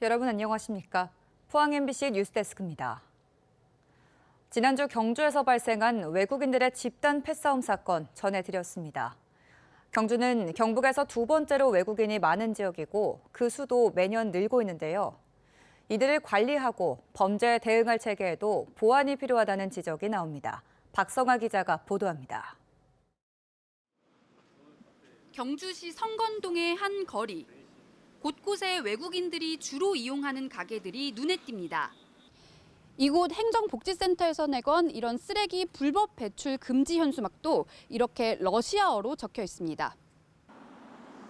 여러분 안녕하십니까? 포항 MBC 뉴스데스크입니다. 지난주 경주에서 발생한 외국인들의 집단 패싸움 사건 전해드렸습니다. 경주는 경북에서 두 번째로 외국인이 많은 지역이고 그 수도 매년 늘고 있는데요. 이들을 관리하고 범죄에 대응할 체계에도 보완이 필요하다는 지적이 나옵니다. 박성아 기자가 보도합니다. 경주시 성건동의 한 거리. 곳곳에 외국인들이 주로 이용하는 가게들이 눈에 띕니다. 이곳 행정복지센터에서 내건 이런 쓰레기 불법 배출 금지 현수막도 이렇게 러시아어로 적혀 있습니다.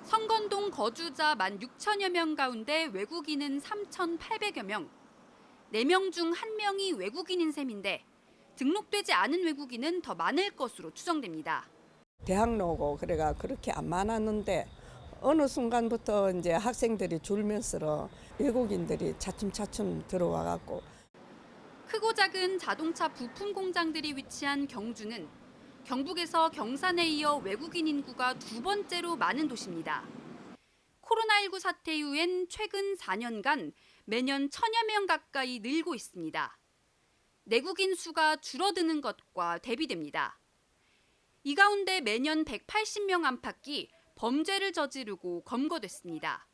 성건동 거주자 16,000여 명 가운데 외국인은 3,800여 명. 4명 중 1명이 외국인인 셈인데 등록되지 않은 외국인은 더 많을 것으로 추정됩니다. 대학 나오고 그래가 그렇게 안 많았는데 어느 순간부터 이제 학생들이 줄면서 외국인들이 차츰차츰 들어와 갖고 크고 작은 자동차 부품 공장들이 위치한 경주는 경북에서 경산에 이어 외국인 인구가 두 번째로 많은 도시입니다. 코로나19 사태 이후엔 최근 4년간 매년 1,000여 명 가까이 늘고 있습니다. 내국인 수가 줄어드는 것과 대비됩니다. 이 가운데 매년 180명 안팎이 범죄를 저지르고 검거됐습니다.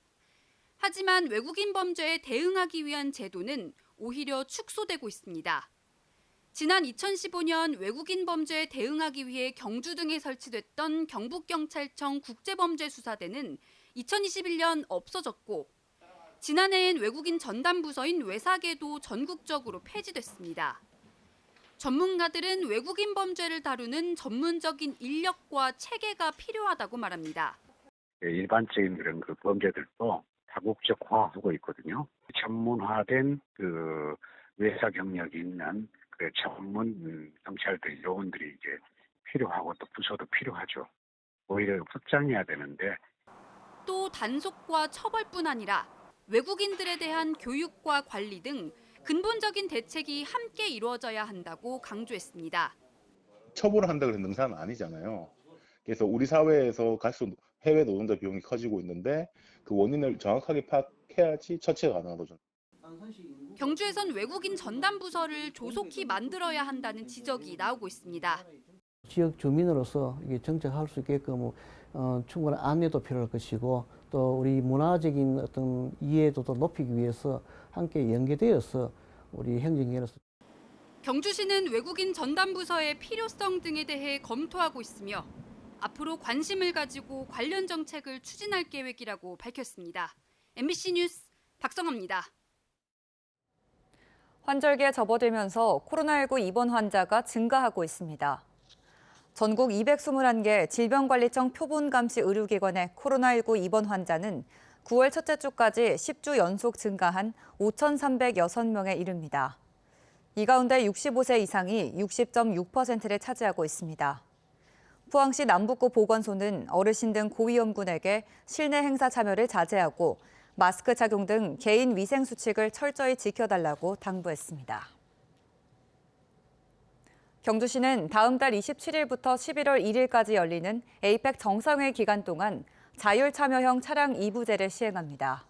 하지만 외국인 범죄에 대응하기 위한 제도는 오히려 축소되고 있습니다. 지난 2015년 외국인 범죄에 대응하기 위해 경주 등에 설치됐던 경북경찰청 국제범죄수사대는 2021년 없어졌고 지난해엔 외국인 전담부서인 외사계도 전국적으로 폐지됐습니다. 전문가들은 외국인 범죄를 다루는 전문적인 인력과 체계가 필요하다고 말합니다. 일반적인 그런 그 범죄들도 다국적화하고 있거든요. 전문화된 그 외사 경력이 있는 그 전문 경찰들, 요원들이 이제 필요하고 또 부서도 필요하죠. 오히려 확장해야 되는데. 또 단속과 처벌뿐 아니라 외국인들에 대한 교육과 관리 등 근본적인 대책이 함께 이루어져야 한다고 강조했습니다. 처벌을 한다고 해서 능사는 아니잖아요. 그래서 우리 사회에서 갈수록 해외 노동자 비용이 커지고 있는데 그 원인을 정확하게 파악해야지 처치가 가능하거든요. 경주에선 외국인 전담 부서를 조속히 만들어야 한다는 지적이 나오고 있습니다. 지역 주민으로서 이게 정착할 수 있게끔 충분한 안내도 필요할 것이고 또 우리 문화적인 어떤 이해도도 높이기 위해서 함께 연계되어서 우리 행정기관에서 경주시는 외국인 전담 부서의 필요성 등에 대해 검토하고 있으며 앞으로 관심을 가지고 관련 정책을 추진할 계획이라고 밝혔습니다. MBC 뉴스 박성아입니다. 환절기에 접어들면서 코로나19 입원 환자가 증가하고 있습니다. 전국 221개 질병관리청 표본감시 의료기관의 코로나19 입원 환자는 9월 첫째 주까지 10주 연속 증가한 5,306명에 이릅니다. 이 가운데 65세 이상이 60.6%를 차지하고 있습니다. 포항시 남북구 보건소는 어르신 등 고위험군에게 실내 행사 참여를 자제하고 마스크 착용 등 개인 위생 수칙을 철저히 지켜달라고 당부했습니다. 경주시는 다음 달 27일부터 11월 1일까지 열리는 에이펙 정상회 기간 동안 자율 참여형 차량 2부제를 시행합니다.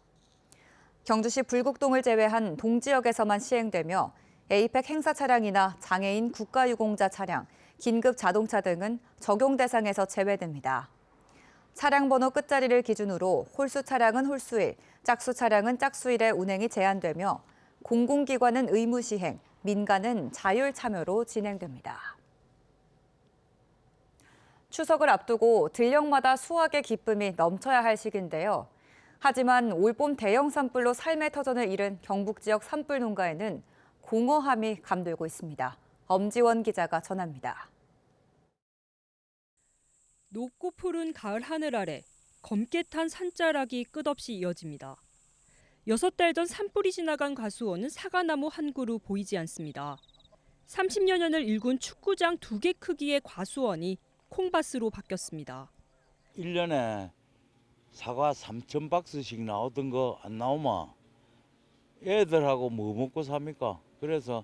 경주시 불국동을 제외한 동지역에서만 시행되며 에이펙 행사 차량이나 장애인 국가유공자 차량, 긴급 자동차 등은 적용 대상에서 제외됩니다. 차량 번호 끝자리를 기준으로 홀수 차량은 홀수일, 짝수 차량은 짝수일의 운행이 제한되며 공공기관은 의무 시행, 민간은 자율 참여로 진행됩니다. 추석을 앞두고 들녘마다 수확의 기쁨이 넘쳐야 할 시기인데요. 하지만 올봄 대형 산불로 삶의 터전을 잃은 경북 지역 산불 농가에는 공허함이 감돌고 있습니다. 엄지원 기자가 전합니다. 높고 푸른 가을 하늘 아래 검게 탄 산자락이 끝없이 이어집니다. 6달 전 산불이 지나간 과수원은 사과나무 한 그루 보이지 않습니다. 30여 년을 일군 축구장 2개 크기의 과수원이 콩밭으로 바뀌었습니다. 1년에 사과 3,000박스씩 나오던 거 안 나오면 애들하고 뭐 먹고 삽니까? 그래서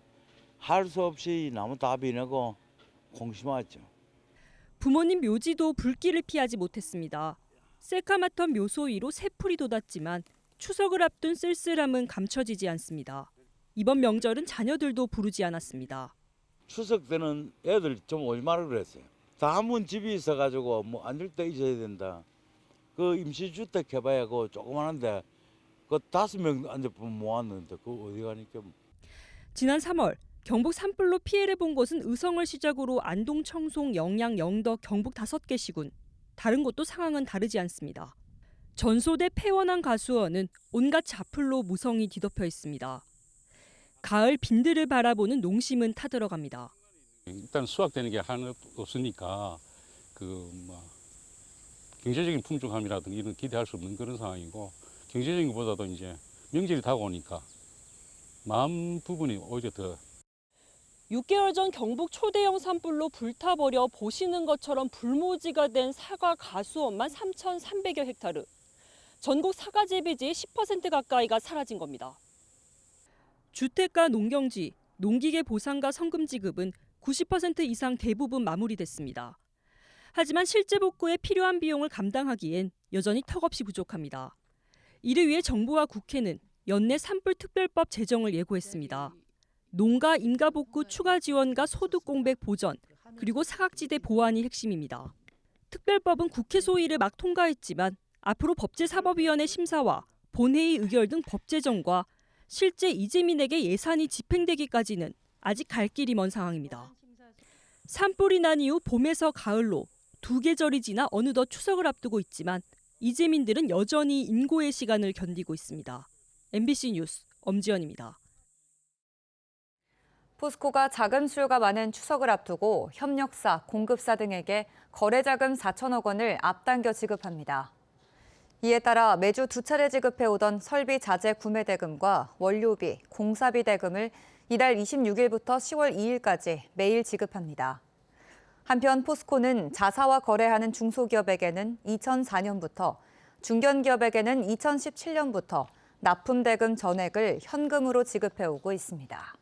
할 수 없이 나무 다 비내고 콩 심었죠. 부모님 묘지도 불길을 피하지 못했습니다. 새카맣던 묘소 위로 새풀이 돋았지만 추석을 앞둔 쓸쓸함은 감춰지지 않습니다. 이번 명절은 자녀들도 부르지 않았습니다. 추석 때는 애들 좀 오지 말라 그랬어요. 다 한 번 집이 있어가지고 뭐 앉을 때 있어야 된다. 그 임시주택 해봐야 그 조그만한데 그 5명 앉아보면 모았는데 그 어디 가니까. 지난 3월 경북 산불로 피해를 본 곳은 의성을 시작으로 안동, 청송, 영양, 영덕, 경북 5개 시군. 다른 곳도 상황은 다르지 않습니다. 전소돼 폐원한 가수원은 온갖 자풀로 무성이 뒤덮여 있습니다. 가을 빈들을 바라보는 농심은 타들어갑니다. 일단 수확되는 게 하나 없으니까 경제적인 풍족함이라든지 이런 기대할 수 없는 그런 상황이고, 경제적인 것보다도 이제 명절이 다가오니까 마음 부분이 오히려 더. 6개월 전 경북 초대형 산불로 불타버려 보시는 것처럼 불모지가 된 사과 가수원만 3,300여 헥타르. 전국 사과 재배지의 10% 가까이가 사라진 겁니다. 주택가 농경지, 농기계 보상과 성금 지급은 90% 이상 대부분 마무리됐습니다. 하지만 실제 복구에 필요한 비용을 감당하기엔 여전히 턱없이 부족합니다. 이를 위해 정부와 국회는 연내 산불특별법 제정을 예고했습니다. 농가 임가 복구 추가 지원과 소득 공백 보전, 그리고 사각지대 보완이 핵심입니다. 특별법은 국회 소위를 막 통과했지만 앞으로 법제사법위원회 심사와 본회의 의결 등 법 제정과 실제 이재민에게 예산이 집행되기까지는 아직 갈 길이 먼 상황입니다. 산불이 난 이후 봄에서 가을로 2계절이 지나 어느덧 추석을 앞두고 있지만 이재민들은 여전히 인고의 시간을 견디고 있습니다. MBC 뉴스 엄지연입니다. 포스코가 자금 수요가 많은 추석을 앞두고 협력사, 공급사 등에게 거래자금 4천억 원을 앞당겨 지급합니다. 이에 따라 매주 2차례 지급해오던 설비 자재 구매 대금과 원료비, 공사비 대금을 이달 26일부터 10월 2일까지 매일 지급합니다. 한편 포스코는 자사와 거래하는 중소기업에게는 2004년부터, 중견기업에게는 2017년부터 납품 대금 전액을 현금으로 지급해오고 있습니다.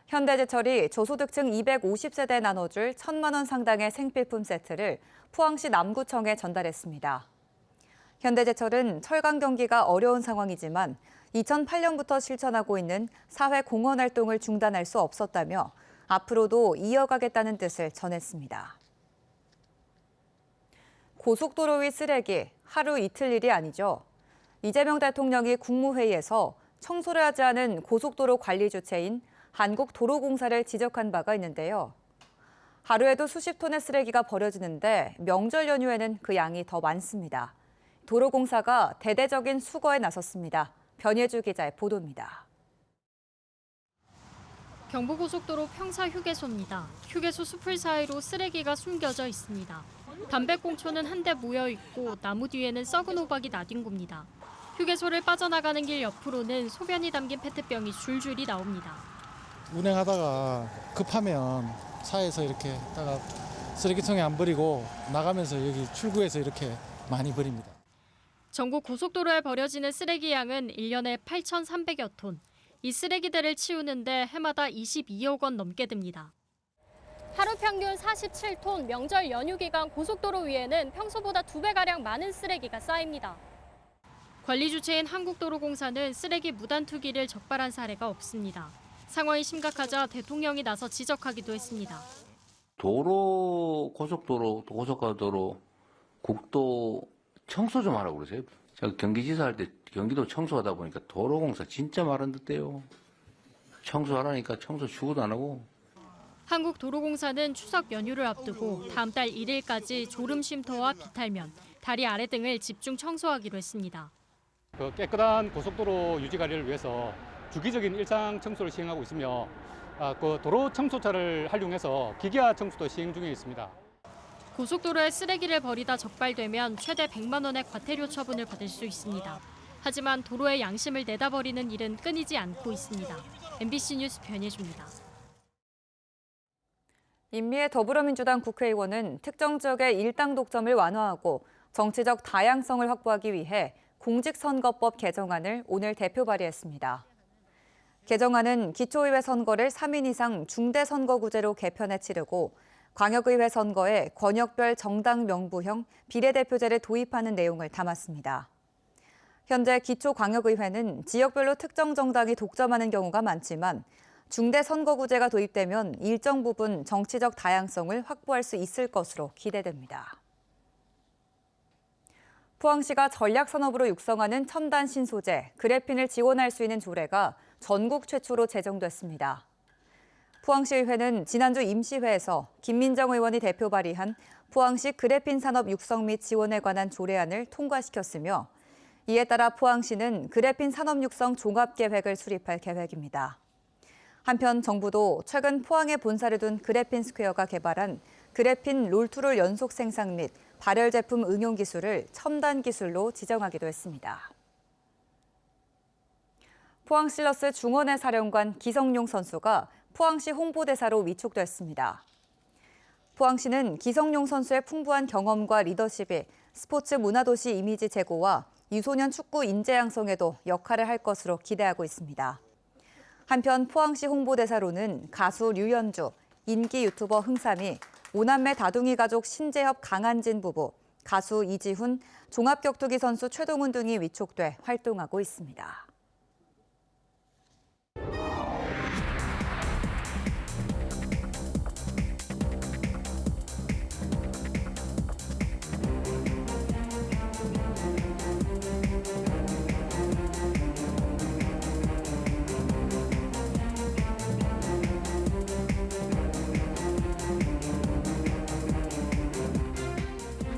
현대제철이 저소득층 250세대에 나눠줄 1,000만 원 상당의 생필품 세트를 포항시 남구청에 전달했습니다. 현대제철은 철강 경기가 어려운 상황이지만 2008년부터 실천하고 있는 사회 공헌 활동을 중단할 수 없었다며 앞으로도 이어가겠다는 뜻을 전했습니다. 고속도로 위 쓰레기, 하루 이틀 일이 아니죠. 이재명 대통령이 국무회의에서 청소를 하지 않은 고속도로 관리 주체인 한국도로공사를 지적한 바가 있는데요. 하루에도 수십 톤의 쓰레기가 버려지는데 명절 연휴에는 그 양이 더 많습니다. 도로공사가 대대적인 수거에 나섰습니다. 변예주 기자의 보도입니다. 경부고속도로 평사 휴게소입니다. 휴게소 수풀 사이로 쓰레기가 숨겨져 있습니다. 담배꽁초는 한데 모여 있고 나무 뒤에는 썩은 호박이 나뒹굽니다. 휴게소를 빠져나가는 길 옆으로는 소변이 담긴 페트병이 줄줄이 나옵니다. 운행하다가 급하면 차에서 이렇게 다가 쓰레기통에 안 버리고 나가면서 여기 출구에서 이렇게 많이 버립니다. 전국 고속도로에 버려지는 쓰레기 양은 1년에 8,300여 톤. 이 쓰레기들을 치우는데 해마다 22억 원 넘게 듭니다. 하루 평균 47톤, 명절 연휴 기간 고속도로 위에는 평소보다 2배가량 많은 쓰레기가 쌓입니다. 관리 주체인 한국도로공사는 쓰레기 무단 투기를 적발한 사례가 없습니다. 상황이 심각하자 대통령이 나서 지적하기도 했습니다. 도로, 고속도로, 고속가도로, 국도 청소 좀 하라고 그러세요. 제가 경기지사 할 때 경기도 청소하다 보니까 도로공사 진짜 마른 듯해요. 청소하라니까 청소 추구도 안 하고. 한국도로공사는 추석 연휴를 앞두고 다음 달 1일까지 졸음 쉼터와 비탈면, 다리 아래 등을 집중 청소하기로 했습니다. 깨끗한 고속도로 유지 관리를 위해서 주기적인 일상 청소를 시행하고 있으며 도로 청소차를 활용해서 기계화 청소도 시행 중에 있습니다. 고속도로에 쓰레기를 버리다 적발되면 최대 100만 원의 과태료 처분을 받을 수 있습니다. 하지만 도로에 양심을 내다버리는 일은 끊이지 않고 있습니다. MBC 뉴스 변예주입니다. 임미애 더불어민주당 국회의원은 특정 지역의 일당 독점을 완화하고 정치적 다양성을 확보하기 위해 공직선거법 개정안을 오늘 대표 발의했습니다. 개정안은 기초의회 선거를 3인 이상 중대선거구제로 개편해 치르고 광역의회 선거에 권역별 정당 명부형 비례대표제를 도입하는 내용을 담았습니다. 현재 기초광역의회는 지역별로 특정 정당이 독점하는 경우가 많지만 중대선거구제가 도입되면 일정 부분 정치적 다양성을 확보할 수 있을 것으로 기대됩니다. 포항시가 전략산업으로 육성하는 첨단 신소재, 그래핀을 지원할 수 있는 조례가 전국 최초로 제정됐습니다. 포항시의회는 지난주 임시회에서 김민정 의원이 대표 발의한 포항시 그래핀 산업 육성 및 지원에 관한 조례안을 통과시켰으며 이에 따라 포항시는 그래핀 산업 육성 종합계획을 수립할 계획입니다. 한편 정부도 최근 포항에 본사를 둔 그래핀 스퀘어가 개발한 그래핀 롤투롤 연속 생산 및 발열 제품 응용 기술을 첨단 기술로 지정하기도 했습니다. 포항 실러스 중원의 사령관 기성용 선수가 포항시 홍보대사로 위촉됐습니다. 포항시는 기성용 선수의 풍부한 경험과 리더십이 스포츠 문화도시 이미지 제고와 유소년 축구 인재 양성에도 역할을 할 것으로 기대하고 있습니다. 한편 포항시 홍보대사로는 가수 류연주, 인기 유튜버 흥삼이, 오남매 다둥이 가족 신재협 강한진 부부, 가수 이지훈, 종합격투기 선수 최동훈 등이 위촉돼 활동하고 있습니다.